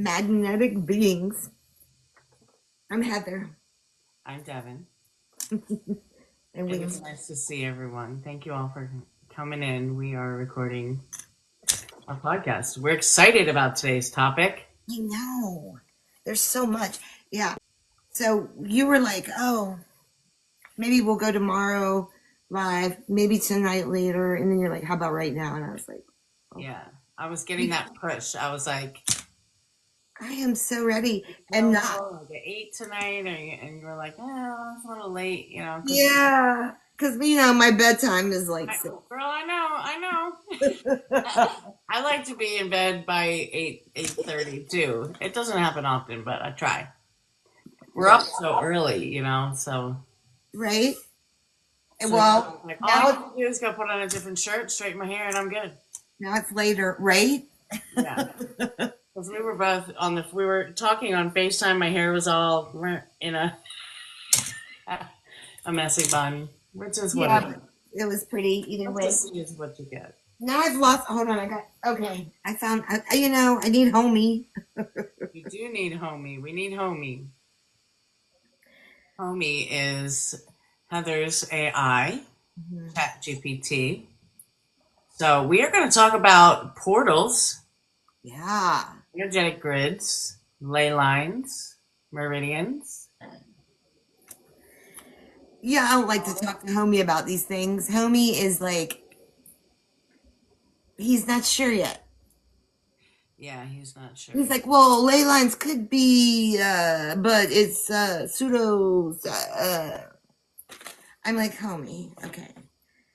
magnetic beings. I'm Heather, I'm Devin. and we. It's nice to see everyone. Thank you all for coming in. We are recording our podcast. We're excited about today's topic. I know there's so much. Yeah. So you were like, oh, maybe we'll go tomorrow live, maybe tonight later, and then you're like, how about right now? And I was like, oh, Yeah, I was getting that push. I was like, I am so ready, and not. no, like at 8 tonight, and you were like, oh, it's a little late, because Yeah, because my bedtime is like six. girl, I know. I like to be in bed by 8:30 too. It doesn't happen often, but I try. We're up so early, so. Right. So Well, like, all I now have to do is go put on a different shirt, straighten my hair, and I'm good. now it's later, right? Yeah. Because we were both we were talking on FaceTime. My hair was all in a messy bun, which is what Yeah, it was pretty either way. is what you get. Now I've lost. Hold on, okay. I found. I need homie. You do need homie. We need homie. Homie is Heather's AI, ChatGPT. So we are going to talk about portals. Yeah. Energetic grids, ley lines, meridians. Yeah, I don't like to talk to homie about these things. Homie is like, he's not sure yet. Yeah, he's not sure. He's like, well, ley lines could be, but it's pseudo. I'm like, homie, okay.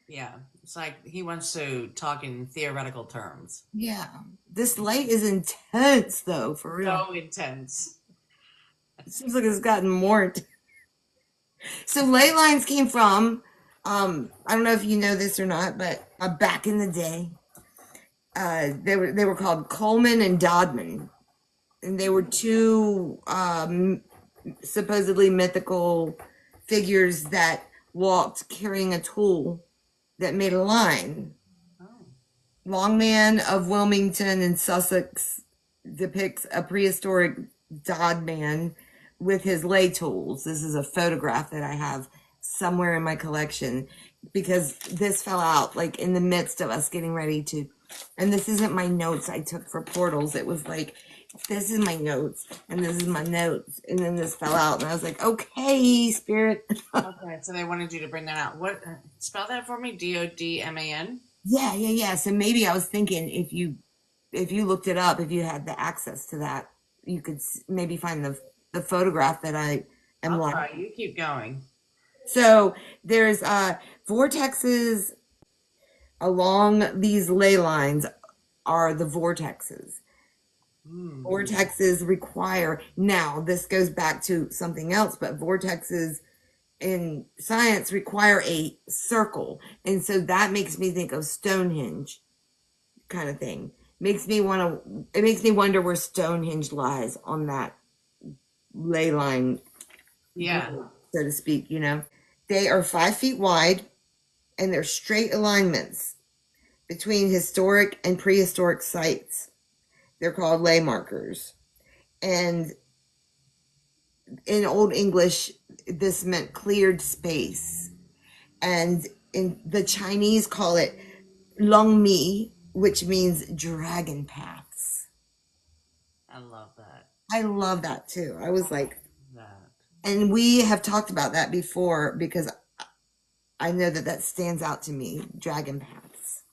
Yeah, it's like he wants to talk in theoretical terms. Yeah, this light is intense, though, for real. So intense. It seems like it's gotten more. So ley lines came from, I don't know if you know this or not, but back in the day, they were called Coleman and Dodman, and they were two supposedly mythical figures that walked carrying a tool that made a line. Oh. Longman of Wilmington in Sussex depicts a prehistoric Dodman with his lay tools. This is a photograph that I have somewhere in my collection because this fell out like in the midst of us getting ready to. And this isn't my notes I took for portals. It was like, this is my notes and this is my notes. And then this fell out and I was like, okay, spirit. Okay, so they wanted you to bring that out. What? Spell that for me. Dodman. Yeah. So maybe I was thinking if you looked it up, if you had the access to that, you could maybe find the photograph that I am I'll like. try. You keep going. So there's vortexes along these ley lines are the vortexes. Vortexes require, now this goes back to something else, but vortexes in science require a circle. And so that makes me think of Stonehenge kind of thing. It makes me wonder where Stonehenge lies on that ley line. Yeah. So to speak, They are 5 feet wide and they're straight alignments between historic and prehistoric sites. They're called ley markers. And in Old English, this meant cleared space. And in the Chinese call it long mi, which means dragon paths. I love that. I love that too. I was like, that. And we have talked about that before because I know that stands out to me, dragon paths.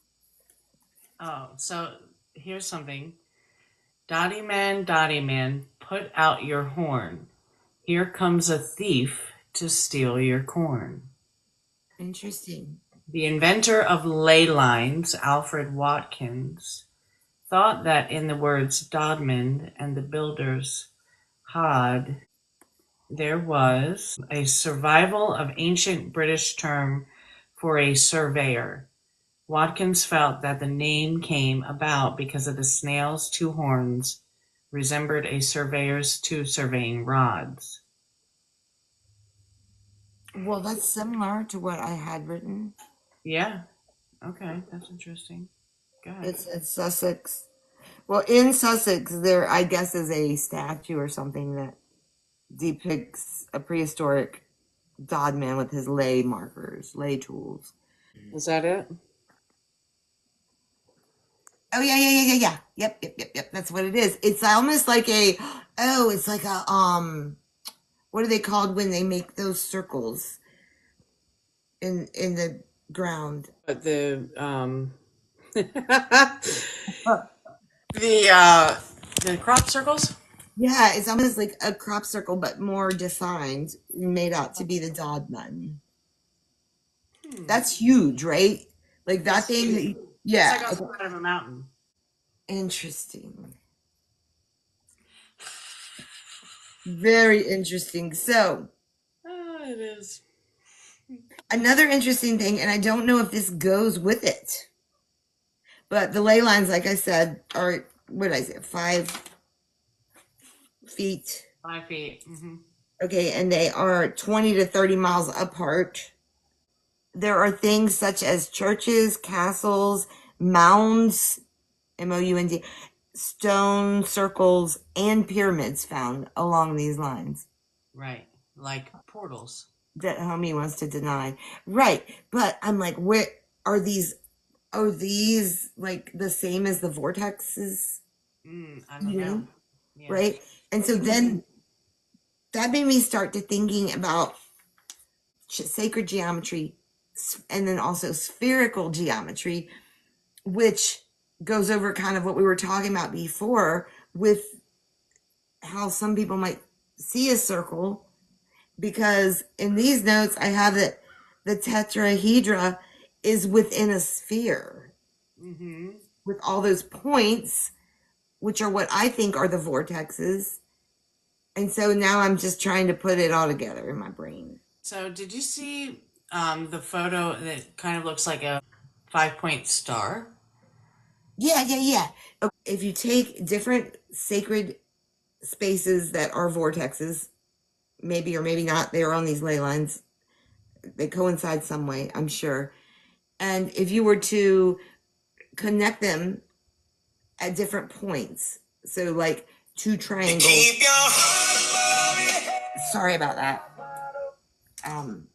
Oh, so here's something. Dotty man, put out your horn. Here comes a thief to steal your corn. Interesting. The inventor of ley lines, Alfred Watkins, thought that in the words Dodman and the builders Hod, there was a survival of ancient British term for a surveyor. Watkins felt that the name came about because of the snail's two horns resembled a surveyor's two surveying rods. Well, that's similar to what I had written. Yeah. Okay, that's interesting. Go ahead. It's Sussex. Well, in Sussex, there, I guess, is a statue or something that depicts a prehistoric Dodman with his lay markers, lay tools. Is that it? Oh yeah. Yep. That's what it is. It's almost like it's like a what are they called when they make those circles in the ground? But the Uh, the crop circles. yeah, it's almost like a crop circle, but more defined, made out to be the Dodman. That's huge, right? Like that thing. It's Yeah. like on the side of a mountain. Interesting. Very interesting. So, Oh, it is. another interesting thing, and I don't know if this goes with it, but the ley lines, like I said, are, what did I say, 5 feet. 5 feet. Mm-hmm. Okay, and they are 20 to 30 miles apart. There are things such as churches, castles, mounds, MOUND, stone circles, and pyramids found along these lines Right, like portals. that homie wants to deny. Right, but I'm like, where are these? Are these like the same as the vortexes? I don't know. Yeah. Right? And so then that made me start to thinking about sacred geometry and then also spherical geometry, which goes over kind of what we were talking about before with how some people might see a circle, because in these notes I have that the tetrahedra is within a sphere with all those points, which are what I think are the vortexes. And so now I'm just trying to put it all together in my brain. So did you see the photo that kind of looks like a 5-point star? Yeah. If you take different sacred spaces that are vortexes, maybe or maybe not, they are on these ley lines. They coincide some way, I'm sure. And if you were to connect them at different points, so like 2 triangles. Sorry about that.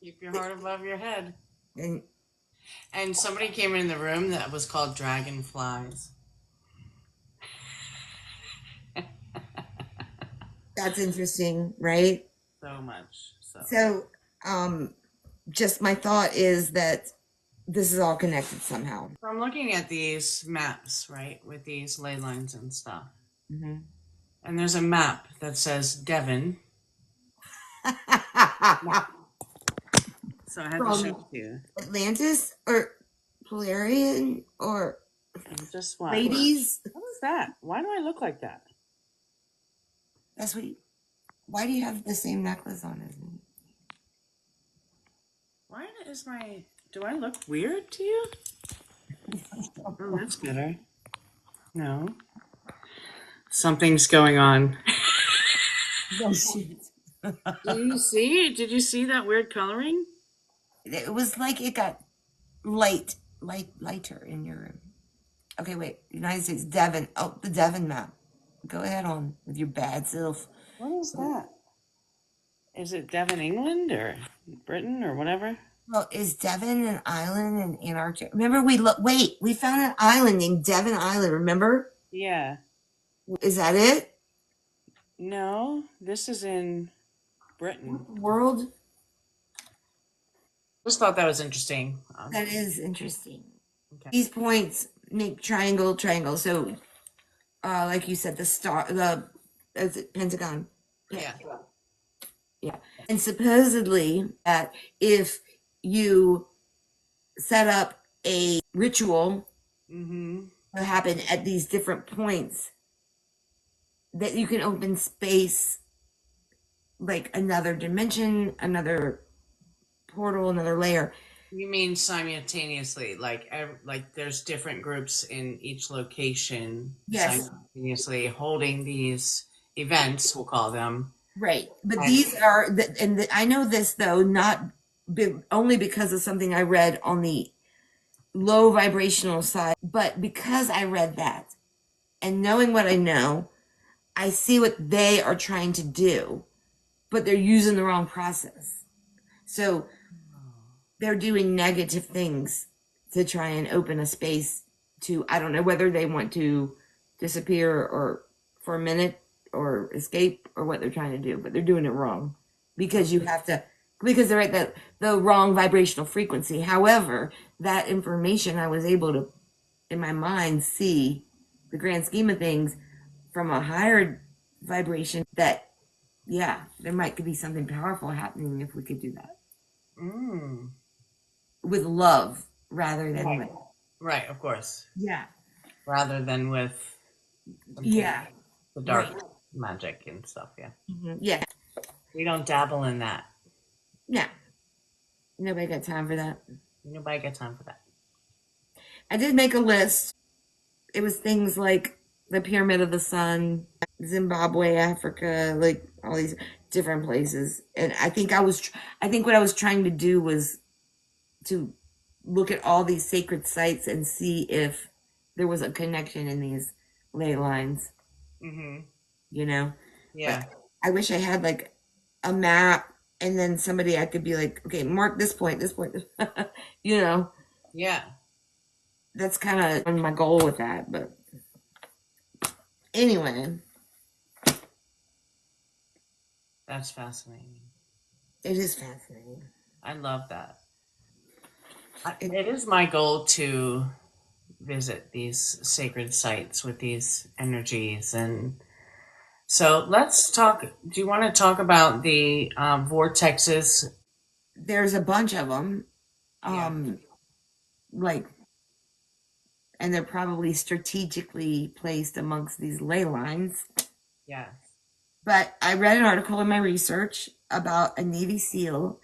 Keep your heart above your head. And somebody came in the room that was called dragonflies. that's interesting, right? So much. So, just my thought is that this is all connected somehow. So I'm looking at these maps, right, with these ley lines and stuff. And there's a map that says Devon. So I had to show it to you. Atlantis or Polarian or Just what? ladies. What is that? Why do I look like that? That's what. Why do you have the same necklace on as me? Why is my? Do I look weird to you? Oh, that's better. No. Something's going on. Oh, shit. Did you see that weird coloring? It was like it got lighter in your room. Okay, wait. United States, Devon. Oh, the Devon map. Go ahead on with your bad self. What is that? Is it Devon, England, or Britain, or whatever? Well, is Devon an island in Antarctica? Remember, we found an island named Devon Island. Remember? Yeah. Is that it? No, this is in Britain. World. Just thought that was interesting. That is interesting. Okay. These points make triangle. So, like you said, the star, is it Pentagon? Yeah. And supposedly that if you set up a ritual to happen at these different points, that you can open space, like another dimension, another portal, another layer. You mean simultaneously, like there's different groups in each location, Yes. simultaneously holding these events, we'll call them. Right. But these are, I know this though, not only because of something I read on the low vibrational side, but because I read that And knowing what I know, I see what they are trying to do, but they're using the wrong process. So they're doing negative things to try and open a space to, I don't know whether they want to disappear or for a minute or escape or what they're trying to do, but they're doing it wrong because you have to, because they're at the wrong vibrational frequency. However, that information I was able to, in my mind, see the grand scheme of things from a higher vibration that, yeah, there might could be something powerful happening if we could do that Mm. with love rather than Right. with, Right, of course. yeah, Rather than with yeah, the dark right. magic and stuff, yeah. Yeah, We don't dabble in that. yeah. Nobody got time for that. Nobody got time for that. I did make a list. It was things like the Pyramid of the Sun, Zimbabwe, Africa, like all these different places. And I think I think what I was trying to do was to look at all these sacred sites and see if there was a connection in these ley lines, Mm-hmm. you know? Yeah. But I wish I had like a map and then somebody I could be like, okay, mark this point, you know? Yeah. That's kind of my goal with that. But anyway, That's fascinating. it is fascinating. I love that. It is my goal to visit these sacred sites with these energies. And so let's talk. Do you want to talk about the vortexes? There's a bunch of them, Yeah. like, and they're probably strategically placed amongst these ley lines. Yes. But I read an article in my research about a Navy SEAL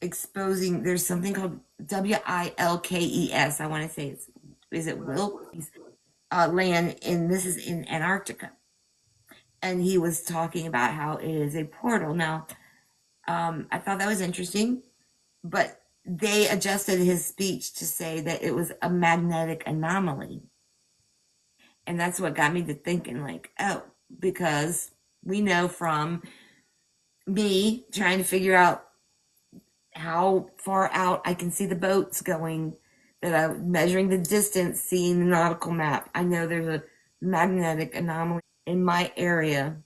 exposing. There's something called WILKES. I want to say is it Wilkes land, and this is in Antarctica. And he was talking about how it is a portal. Now, I thought that was interesting, but they adjusted his speech to say that it was a magnetic anomaly. And that's what got me to thinking, like, oh, because we know from me trying to figure out how far out I can see the boats going, that I'm measuring the distance, seeing the nautical map. I know there's a magnetic anomaly in my area.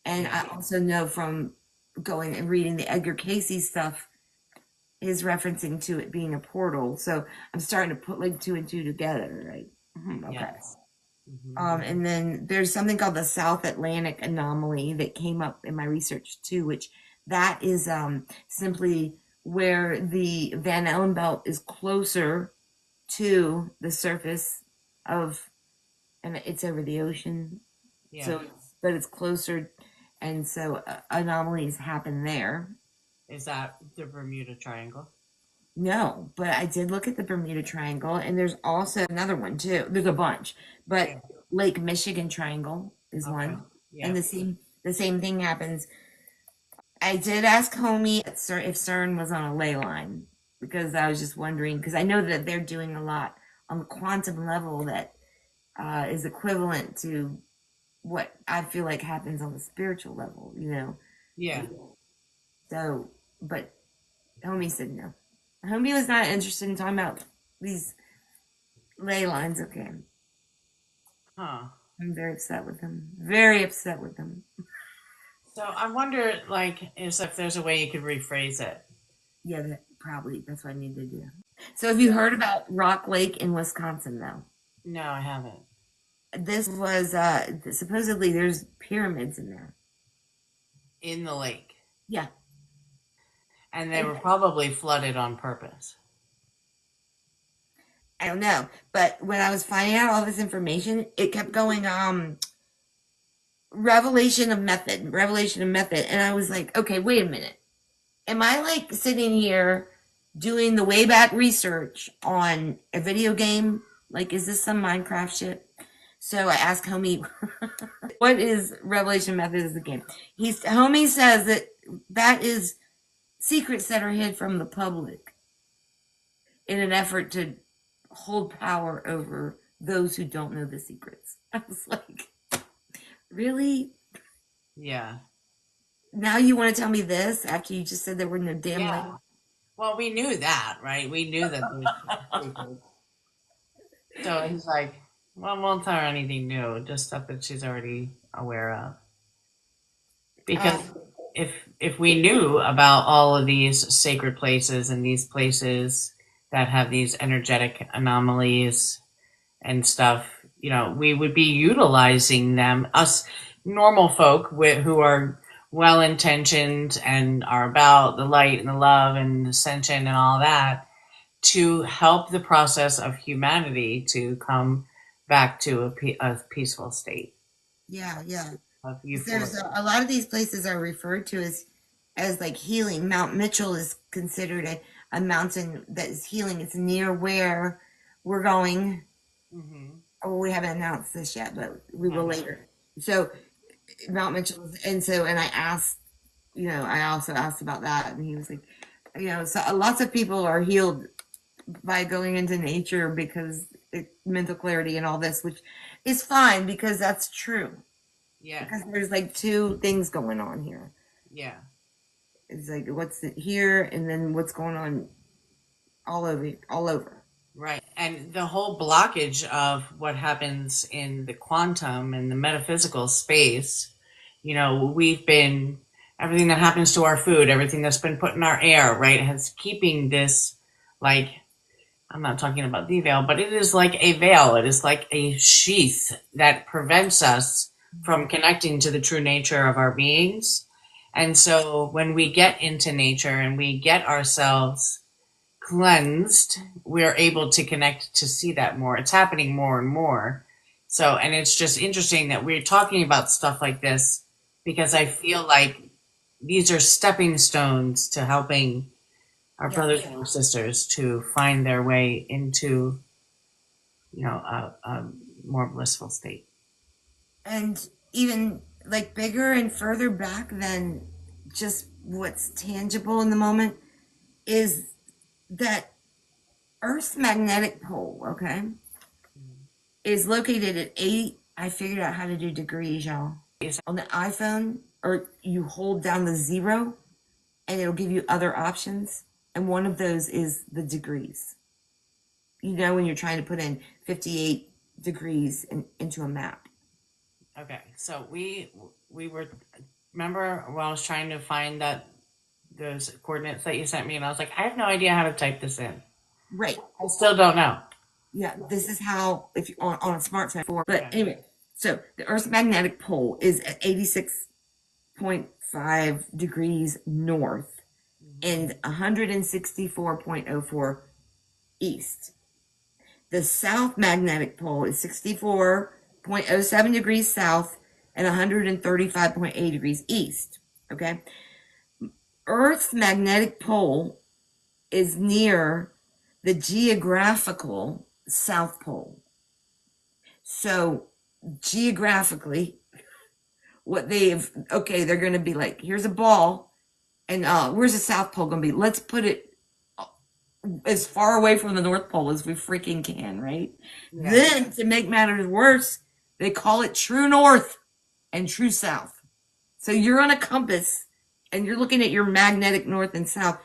And I also know from going and reading the Edgar Casey stuff, is referencing to it being a portal. So I'm starting to put like two and two together, right? Okay. Yes. Mm-hmm. And then there's something called the South Atlantic anomaly that came up in my research too, which that is simply where the Van Allen belt is closer to the surface of, and it's over the ocean. Yeah. So, but it's closer, and so anomalies happen there. Is that the Bermuda Triangle? No, but I did look at the Bermuda Triangle, and there's also another one too. There's a bunch, but Yeah. Lake Michigan Triangle is one, Yeah. and the same thing happens. I did ask Homie if CERN was on a ley line, because I was just wondering, because I know that they're doing a lot on the quantum level that is equivalent to what I feel like happens on the spiritual level, you know. Yeah. So, but Homie said no. Homie was not interested in talking about these ley lines. Okay. Huh. I'm very upset with him. Very upset with him. So I wonder, like, if there's a way you could rephrase it. Yeah, that's what I need to do. So have you heard about Rock Lake in Wisconsin, though? No, I haven't. This was, supposedly there's pyramids in there. In the lake. Yeah. And they were probably flooded on purpose. I don't know. But when I was finding out all this information, it kept going, revelation of method. And I was like, okay, wait a minute. Am I like sitting here doing the way back research on a video game? Like, is this some Minecraft shit? So I asked Homie, what is revelation method of the game? Homie says that is secrets that are hid from the public in an effort to hold power over those who don't know the secrets. I was like, really? Yeah. Now you want to tell me this after you just said there were no damn Yeah. land? Well, we knew that, right? We knew that there was secrets. So he's like, well, won't tell her anything new, just stuff that she's already aware of. Because if we knew about all of these sacred places and these places that have these energetic anomalies and stuff, you know, we would be utilizing them. Us normal folk who are well intentioned and are about the light and the love and ascension and all that, to help the process of humanity to come back to a peaceful state Yeah, yeah. of There's euphoria. a lot of these places are referred to as like healing. Mount Mitchell is considered a mountain that is healing. It's near where we're going. Mm-hmm. Oh, we haven't announced this yet, but we will Uh-huh. later. So Mount Mitchell, and I asked, I also asked about that, and he was like, so lots of people are healed by going into nature because mental clarity and all this, which is fine because that's true. Yeah, Because there's like two things going on here. yeah, It's like what's here, and then what's going on all over, all over. right. And the whole blockage of what happens in the quantum and the metaphysical space, you know, we've been, everything that happens to our food, everything that's been put in our air, right, has keeping this, like, I'm not talking about the veil, but it is like a veil. It is like a sheath that prevents us from connecting to the true nature of our beings. And so when we get into nature and we get ourselves cleansed, we're able to connect to see that more. It's happening more and more. So, and it's just interesting that we're talking about stuff like this because I feel like these are stepping stones to helping our Yeah. brothers and sisters to find their way into, you know, a more blissful state. And even like bigger and further back than just what's tangible in the moment is that Earth's magnetic pole, okay, is located at 8. I figured out how to do degrees, y'all. On the iPhone, or you hold down the 0 and it'll give you other options. And one of those is the degrees. When you're trying to put in 58 degrees into a map. Okay, so we were, remember when I was trying to find those coordinates that you sent me, and I was like, I have no idea how to type this in. Right. I still don't know. Yeah, this is how, if you on a smartphone. But anyway, so the Earth's magnetic pole is at 86.5 degrees north and 164.04 east. The south magnetic pole is 64.07 degrees south and 135.8 degrees east. Okay. Earth's magnetic pole is near the geographical South Pole. So geographically, they're going to be like, here's a ball, and where's the South Pole going to be? Let's put it as far away from the North Pole as we freaking can, right? Yeah. Then, to make matters worse, they call it true North and true South. So you're on a compass, and you're looking at your magnetic North and South,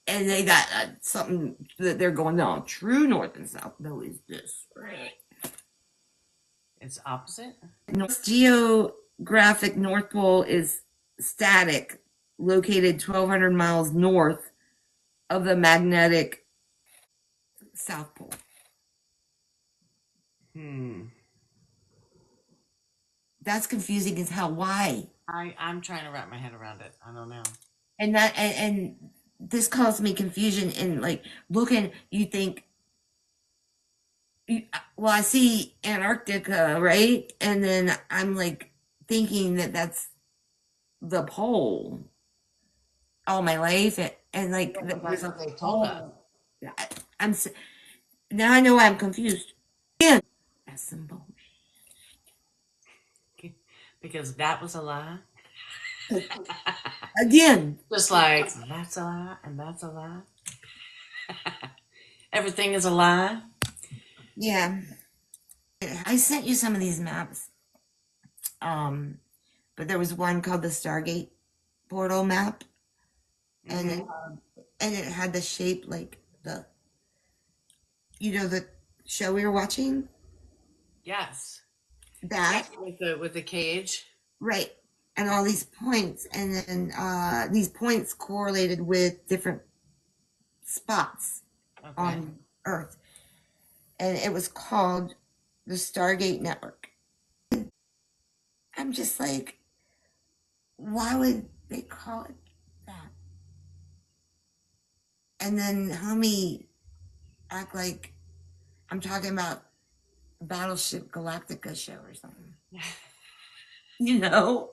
and they got something that they're going, no, true North and South. No, is this. It's opposite? North geographic North Pole is static, located 1,200 miles north of the magnetic South Pole. That's confusing as hell. Why? I'm trying to wrap my head around it. I don't know. And this caused me confusion in like looking, you think, well, I see Antarctica, right? And then I'm like thinking that that's the pole all my life. And like, that's what they told us. I'm now I know why I'm confused. Again, that's some bullshit. Because that was a lie. Again. Just like, that's a lie, and that's a lie. Everything is a lie. Yeah. I sent you some of these maps. But there was one called the Stargate portal map, and it had the shape like the the show we were watching. Yes. That With the cage. right, and all these points, and then these points correlated with different spots on Earth, and it was called the Stargate Network. I'm just like, why would they call it that? And then homie act like I'm talking about Battleship Galactica show or something. You know?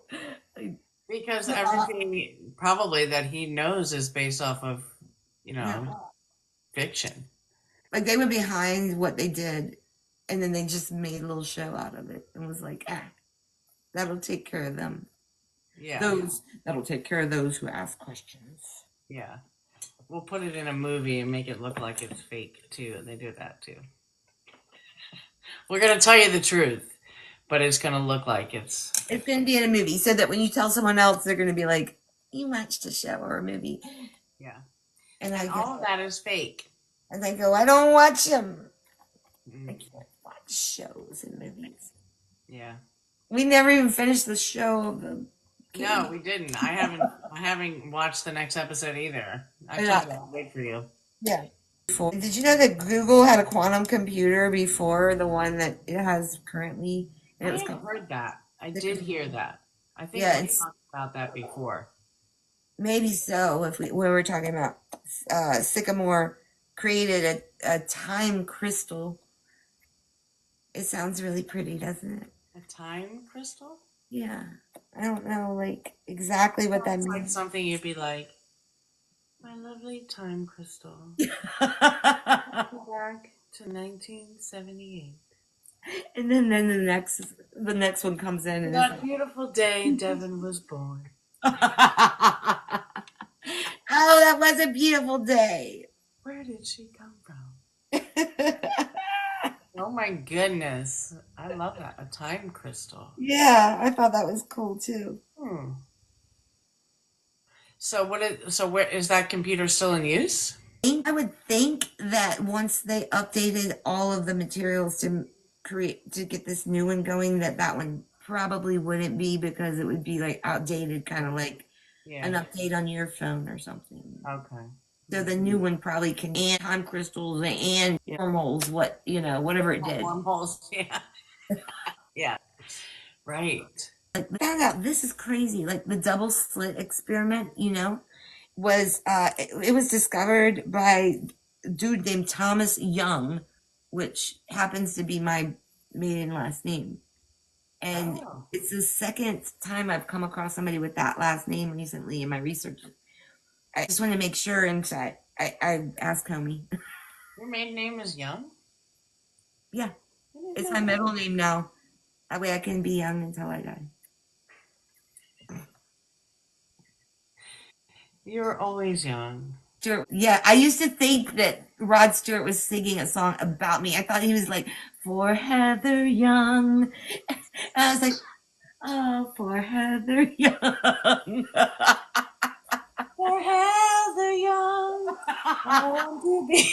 Because everything probably that he knows is based off of, fiction. Like they were behind what they did, and then they just made a little show out of it and was like, that'll take care of them. Yeah. That'll take care of those who ask questions. Yeah. We'll put it in a movie and make it look like it's fake too. They do that too. We're gonna tell you the truth, but it's gonna look like it's gonna be in a movie, so that when you tell someone else, they're gonna be like, "You watched a show or a movie." Yeah. And all of that is fake. And they go, "I don't watch them. I can't watch shows and movies." Yeah. We never even finished the show. No, we didn't. I haven't watched the next episode either. I can't wait for you. Yeah. Did you know that Google had a quantum computer before the one that it has currently? And I haven't heard that. I did hear that. I think we talked about that before. Maybe so. If we were talking about Sycamore created a time crystal. It sounds really pretty, doesn't it? A time crystal? Yeah. I don't know, like, exactly what that means. Like something you'd be like, my lovely time crystal. Back to 1978. And then the next one comes in. And that beautiful day Devin was born. Oh, that was a beautiful day. Where did she come from? Oh my goodness. I love that. A time crystal. Yeah, I thought that was cool too. So where is that computer still in use? I would think that once they updated all of the materials to get this new one going, that one probably wouldn't be, because it would be like outdated, kind of like an update on your phone or something. Okay. So the new one probably can and time crystals and wormholes, whatever it did. Wormholes, yeah. Yeah. Right. Like, found out, this is crazy. Like the double slit experiment, was it was discovered by a dude named Thomas Young, which happens to be my maiden last name. And it's the second time I've come across somebody with that last name recently in my research. I just want to make sure, and I asked homie. Your maiden name is Young? Yeah. It's my middle name now. That way I can be young until I die. You're always young. Yeah, I used to think that Rod Stewart was singing a song about me. I thought he was like, "For Heather Young." And I was like, "Oh, for Heather Young." For Heather Young. I want to be.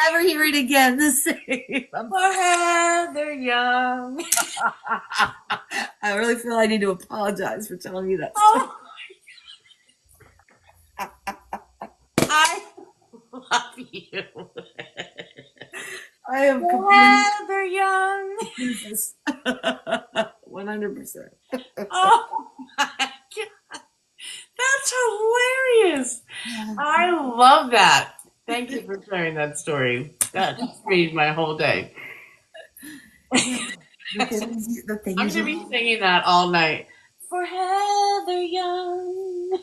Never hear it again the same. For Heather Young. I really feel I need to apologize for telling you that. Oh. I love you. I am Heather Young. 100%. Oh my God. That's hilarious. I love that. Thank you for sharing that story. That just made my whole day. I'm going to be singing that all night. For Heather Young.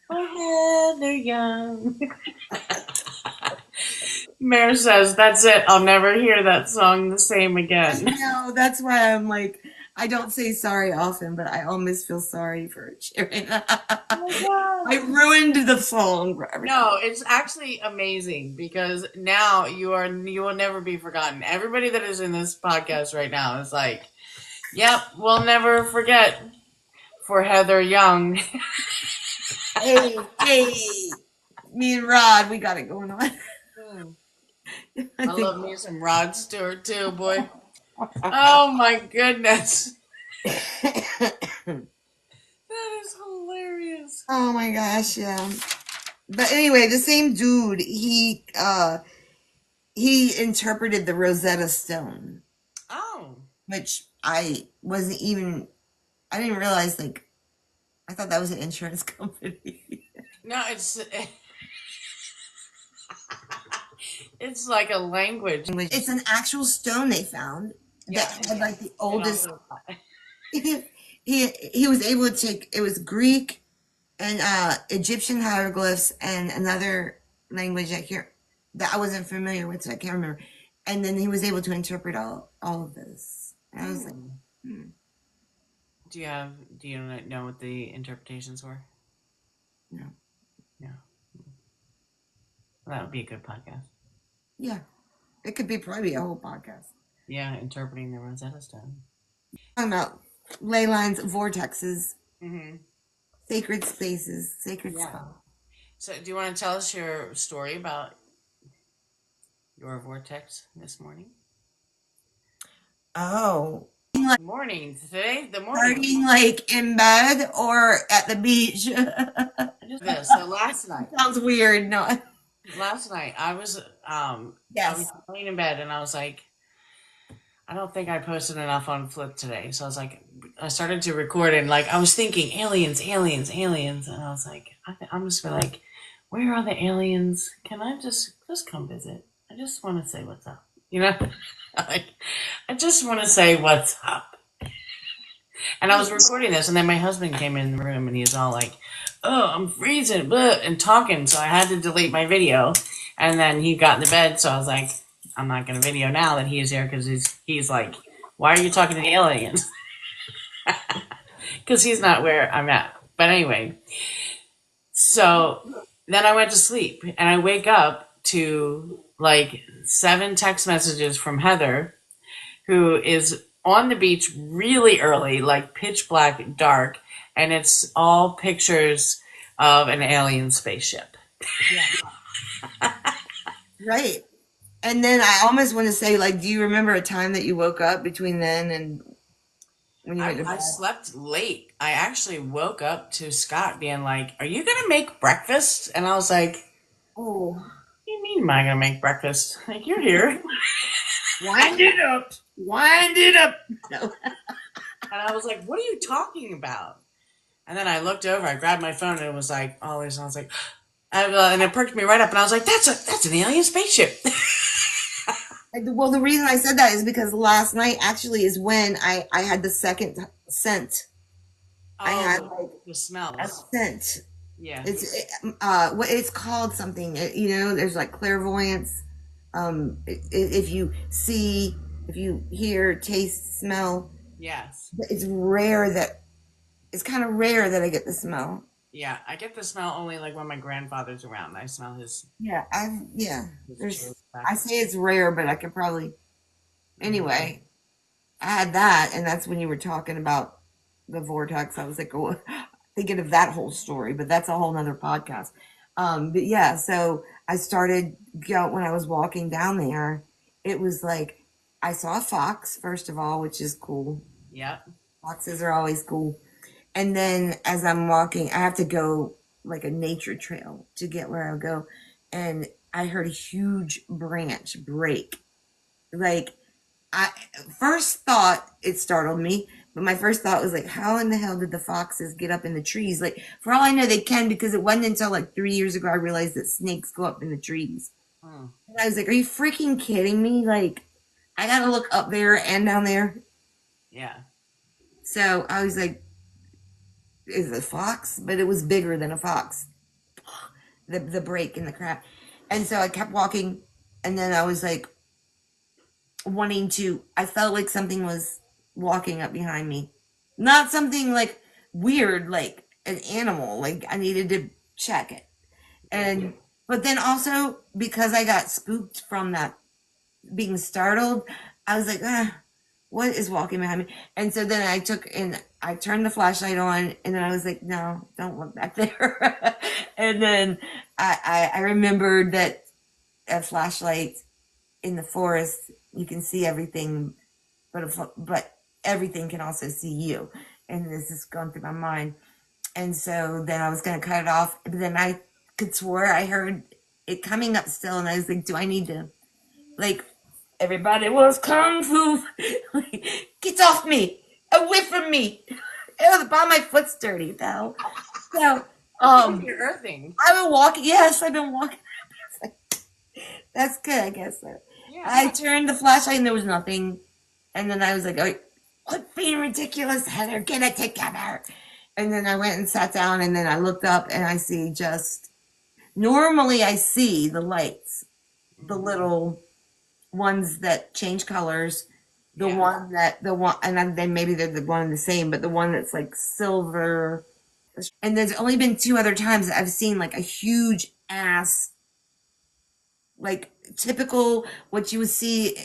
For Heather Young. Mare says, that's it. I'll never hear that song the same again. No, that's why I'm like, I don't say sorry often, but I almost feel sorry for sharing that. Oh my God. I ruined the song for everyone. No, it's actually amazing because now you will never be forgotten. Everybody that is in this podcast right now is like, yep, we'll never forget for Heather Young. Hey, me and Rod, we got it going on. I love me some Rod Stewart too, boy. Oh my goodness. That is hilarious. Oh my gosh, yeah. But anyway, the same dude, he interpreted the Rosetta Stone, Oh. which I didn't realize, like, I thought that was an insurance company. No, it's like a language. It's an actual stone they found Yeah, that had like the and oldest. also- He was able to take, it was Greek and Egyptian hieroglyphs and another language that I wasn't familiar with, so I can't remember. And then he was able to interpret all of this. And I was like, Do you know what the interpretations were? no. No. Well, that would be a good podcast. Yeah. It could be probably a whole podcast. Yeah, interpreting the Rosetta Stone. Talking about ley lines, vortexes, Mm-hmm. sacred spaces, sacred Yeah. spots. So, do you want to tell us your story about your vortex this morning? Oh. The morning. Starting like in bed or at the beach. So last night. Sounds weird. No. Last night I was I Yes. was laying in bed and I was like, I don't think I posted enough on Flip today. So I was like, I started to record and like I was thinking aliens, and I was like, I'm just like, where are the aliens? Can I just come visit? I just want to say what's up, you know? Like, I just want to say what's up. And I was recording this, and then my husband came in the room, and he was all like, "Oh, I'm freezing," blah, and talking. So I had to delete my video. And then he got in the bed, so I was like, "I'm not going to video now that he's here because he's like, why are you talking to the aliens?" Because he's not where I'm at. But anyway, so then I went to sleep, and I wake up to like 7 text messages from Heather, who is on the beach really early, like pitch black, dark, and it's all pictures of an alien spaceship. Right. And then I almost want to say, like, do you remember a time that you woke up between then and when you went to I bed? slept late. I actually woke up to Scott being like, "Are you gonna make breakfast?" And I was like, Oh, "What do you mean, am I gonna make breakfast? Like, you're here." wind it up. Wind it up. No. And I was like, "What are you talking about?" And then I looked over, I grabbed my phone, and it was like all this, and I was like, and it perked me right up, and I was like, "That's an alien spaceship." Well, the reason I said that is because last night actually is when I had the second scent. I had like the a smells. scent. Yeah. It's called something. There's like clairvoyance. If you see, if you hear, taste, smell, Yes. it's kind of rare that I get the smell. Yeah, I get the smell only like when my grandfather's around. I smell his. Yeah, his I say it's rare, but I could probably. Anyway, I had that, and that's when you were talking about the vortex. I was like, oh, thinking of that whole story, but that's a whole nother podcast. But yeah, so I started when I was walking down there. It was like I saw a fox first of all, which is cool. Yep. Foxes are always cool. And then as I'm walking, I have to go like a nature trail to get where I go. And I heard a huge branch break. Like, I first thought it startled me, but my first thought was like, how in the hell did the foxes get up in the trees? Like, for all I know, they can, because it wasn't until like 3 years ago I realized that snakes go up in the trees. And I was like, are you freaking kidding me? Like, I gotta look up there and down there. Yeah. So I was like, is it a fox? But it was bigger than a fox. The break in the crap. And so I kept walking, and then I was like I felt like something was walking up behind me. Not something like weird, like an animal. Like I needed to check it. And but then also because I got spooked from that being startled, I was like, what is walking behind me? And so then I turned the flashlight on, and then I was like, no, don't look back there. And then I remembered that a flashlight in the forest, you can see everything, but everything can also see you. And this is going through my mind. And so then I was going to cut it off, but then I could swear I heard it coming up still, and I was like, do I need to, like, everybody was kung fu. Like, get off me, away from me. Ew, the bottom of my foot's dirty, though. So, You're earthing. I've been walking. Yes, I've been walking. That's good, I guess. So. Yeah. I turned the flashlight, and there was nothing. And then I was like, oh, quit being ridiculous, Heather. Get it together. And then I went and sat down, and then I looked up, and I see just normally I see the lights, the little ones that change colors, the Yeah. one, and then maybe they're the one and the same, but the one that's like silver. And there's only been two other times that I've seen like a huge ass, like typical what you would see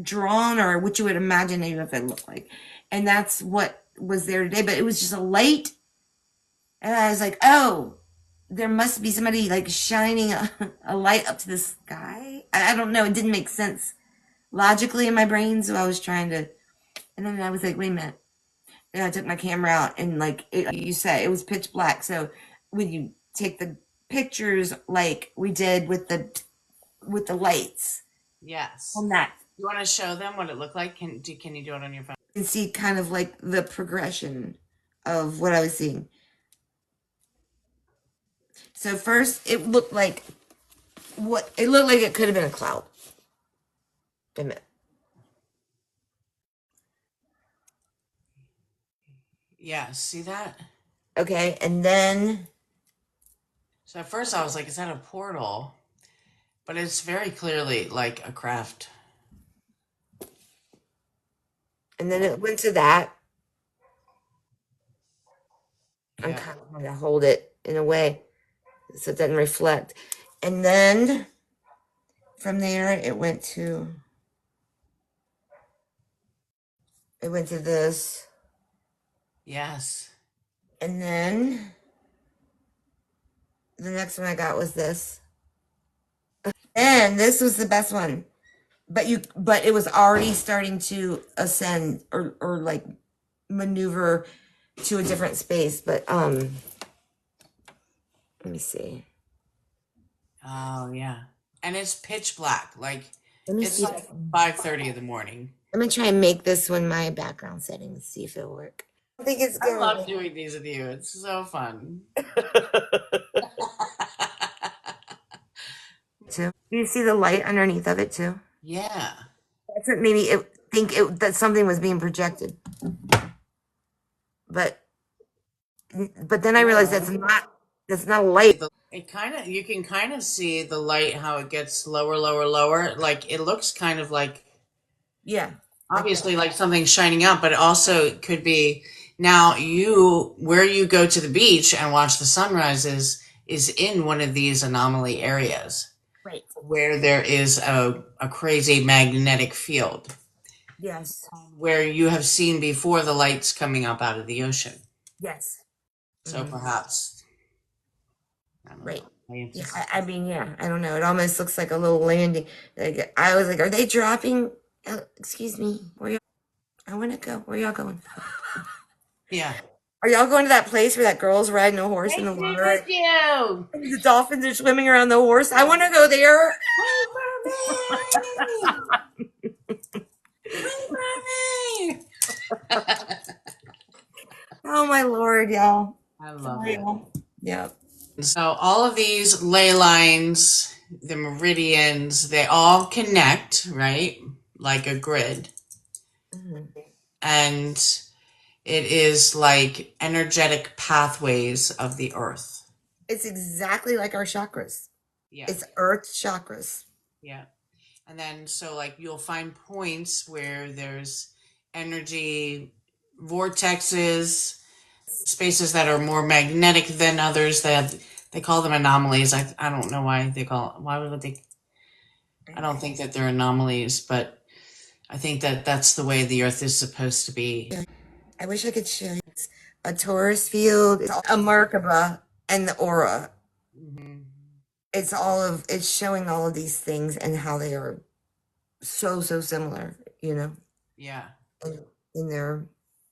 drawn or what you would imagine a UFO look like. And that's what was there today, but it was just a light. And I was like, oh, there must be somebody like shining a light up to the sky. I don't know. It didn't make sense logically in my brain. So I was trying to, and then I was like, wait a minute. And I took my camera out, and like you said, it was pitch black. So when you take the pictures like we did with the lights Yes. on that, You want to show them what it looked like? Can you do it on your phone? you can see kind of like the progression of what I was seeing. So first, it looked like it could have been a cloud. Wait a minute. Yeah, see that? Okay, and then So at first I was like, is that a portal? But it's very clearly like a craft. it went to that. I'm Yeah. kind of going to hold it in a way so it doesn't reflect. And then from there, it went to this. Yes. And then the next one I got was this. And this was the best one. But it was already starting to ascend or like maneuver to a different space. But let me see. Oh yeah. And it's pitch black. Like Let me it's see. like 5:30 in the morning. I'm gonna try and make this one my background settings, see if it'll work. I think it's I good. love doing these with you. It's so fun. Too. You see the light underneath of it too. Yeah. That's what made me that something was being projected. But then I realized that's not a light. It kind of, you can kind of see the light, how it gets lower, lower, lower. Like it looks kind of like, Yeah. obviously like something shining out, but it also could be now where you go to the beach and watch the sunrises is in one of these anomaly areas. Right. Where there is a crazy magnetic field. Yes. Where you have seen before the lights coming up out of the ocean. Yes. So perhaps. Right. Yeah, I mean, yeah, I don't know. It almost looks like a little landing. Like, I was like, are they dropping? Excuse me. I want to go. Where y'all going? Yeah. Are y'all going to that place where that girl's riding a horse in the water? With you. The dolphins are swimming around the horse. I want to go there. Oh my Lord, y'all. I love it. Yeah. So all of these ley lines, the meridians, they all connect, right? Like a grid. Mm-hmm. And it is like energetic pathways of the earth. It's exactly like our chakras. Yeah. It's earth chakras. Yeah. And then so like you'll find points where there's energy vortexes, spaces that are more magnetic than others. They call them anomalies. I don't know why they call why would they. I don't think that they're anomalies, but I think that that's the way the Earth is supposed to be. I wish I could show you. It's a Taurus field, it's a Merkaba, and the aura. Hmm. It's showing all of these things and how they are so similar, Yeah, in their,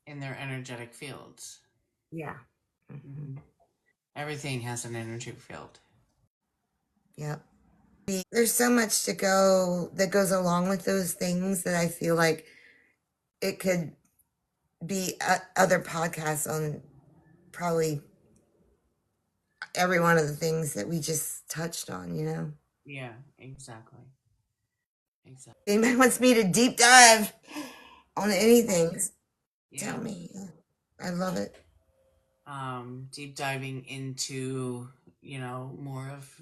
in their energetic fields. yeah. Hmm. Everything has an energy field. Yep. There's so much to go that goes along with those things that I feel like it could be other podcasts on probably every one of the things that we just touched on. Yeah, exactly. Exactly. If anybody wants me to deep dive on anything, Yeah. tell me. I love it. Deep diving into, more of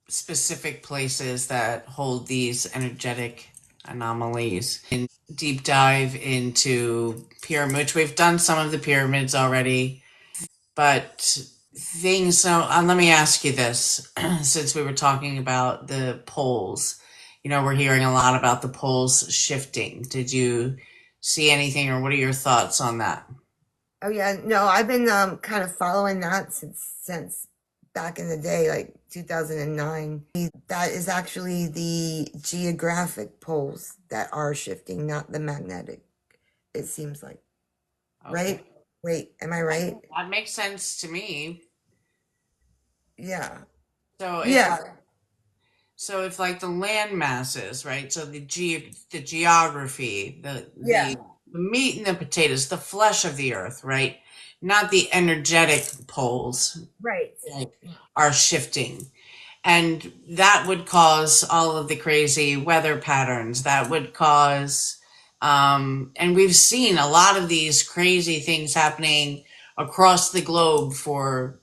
specific places that hold these energetic anomalies. And deep dive into pyramids. We've done some of the pyramids already, but things. So let me ask you this: since we were talking about the poles, we're hearing a lot about the poles shifting. Did you see anything, or what are your thoughts on that? Oh yeah, no, I've been kind of following that since back in the day, like 2009. That is actually the geographic poles that are shifting, not the magnetic. It seems like, Okay. right? Wait, am I right? That makes sense to me. Yeah. So if Yeah. like the land masses, right? So the geography, Yeah. the meat and the potatoes, the flesh of the earth, right? Not the energetic poles, Right. right, are shifting. And that would cause all of the crazy weather patterns. That would cause and we've seen a lot of these crazy things happening across the globe for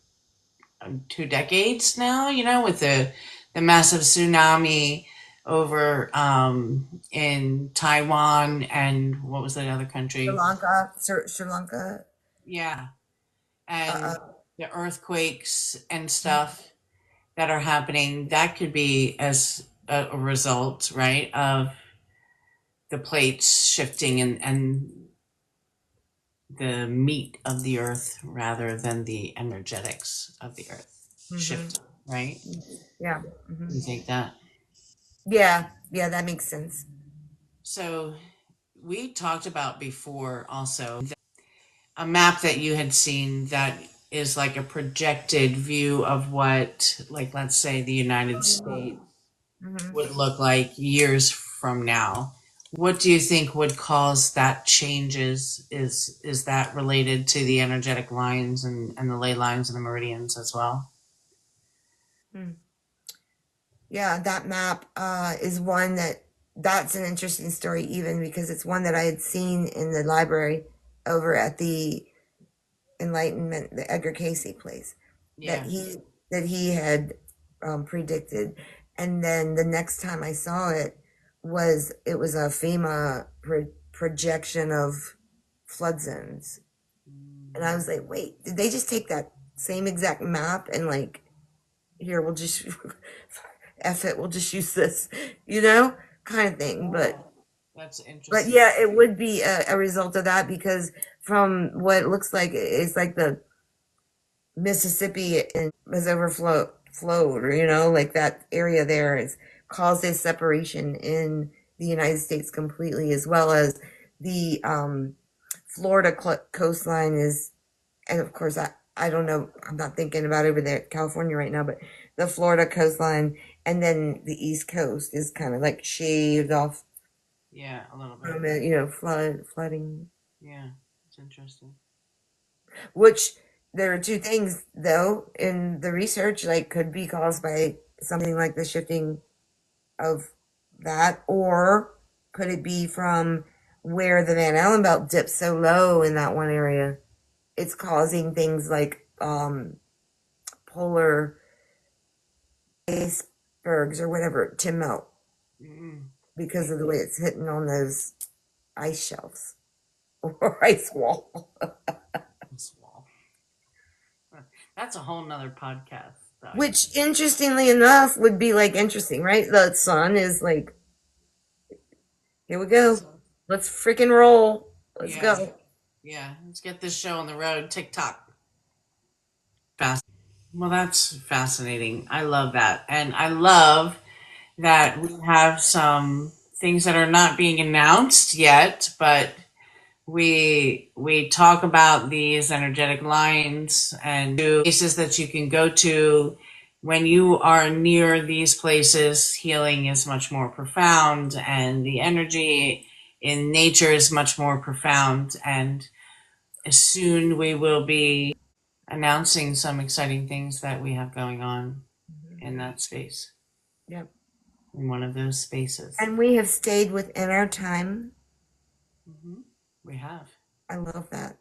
2 decades now, with the massive tsunami over in Taiwan, and what was that other Sri country? Lanka, Sri Lanka. Yeah, and Uh, the earthquakes and stuff that are happening, that could be as a result, right, of the plates shifting and the meat of the earth rather than the energetics of the earth hmm shifting, right? Yeah. hmm You think that? Yeah. Yeah, that makes sense. So we talked about before also a map that you had seen that is like a projected view of what, like, let's say the United States hmm would look like years from now. What do you think would cause that changes? Is that related to the energetic lines and the ley lines and the meridians as well? Yeah, that map is one that's an interesting story, even because it's one that I had seen in the library over at the Enlightenment, the Edgar Casey place, that Yeah. he had predicted. And then the next time I saw it was a FEMA projection of flood zones. And I was like, wait, did they just take that same exact map and like, here, we'll just F it, we'll just use this, kind of thing. But Oh, that's but interesting. yeah, it would be a result of that because from what it looks like, it's like the Mississippi has flowed, or like that area there has caused a separation in the United States completely, as well as the Florida coastline is, and of course I don't know, I'm not thinking about over there California right now, but the Florida coastline and then the East Coast is kind of like shaved off Yeah, a little bit. from it, flooding. Yeah, it's interesting. Which there are two things though in the research, like could be caused by something like the shifting of that, or could it be from where the Van Allen belt dips so low in that one area? It's causing things like polar icebergs or whatever to melt Mm-mm. because of the way it's hitting on those. ice shelves or ice wall. This wall. That's a whole nother podcast. Which, interestingly enough, would be like interesting, right? The sun is like, here we go. Let's freaking roll. Let's Yeah. go. Yeah, let's get this show on the road. TikTok. Well, that's fascinating. I love that. And I love that we have some things that are not being announced yet, but we talk about these energetic lines and places that you can go to. When you are near these places, healing is much more profound, and the energy in nature is much more profound. And soon we will be announcing some exciting things that we have going on in that space, Yep. in one of those spaces. And we have stayed within our time. We have. I love that.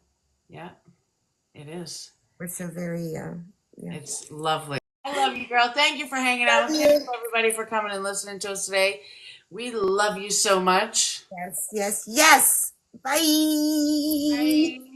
Yeah, it is. We're so very, yeah. It's lovely. I love you, girl. Thank you for hanging out. Thank you, everybody, for coming and listening to us today. We love you so much. Yes, yes, yes. Bye. Bye.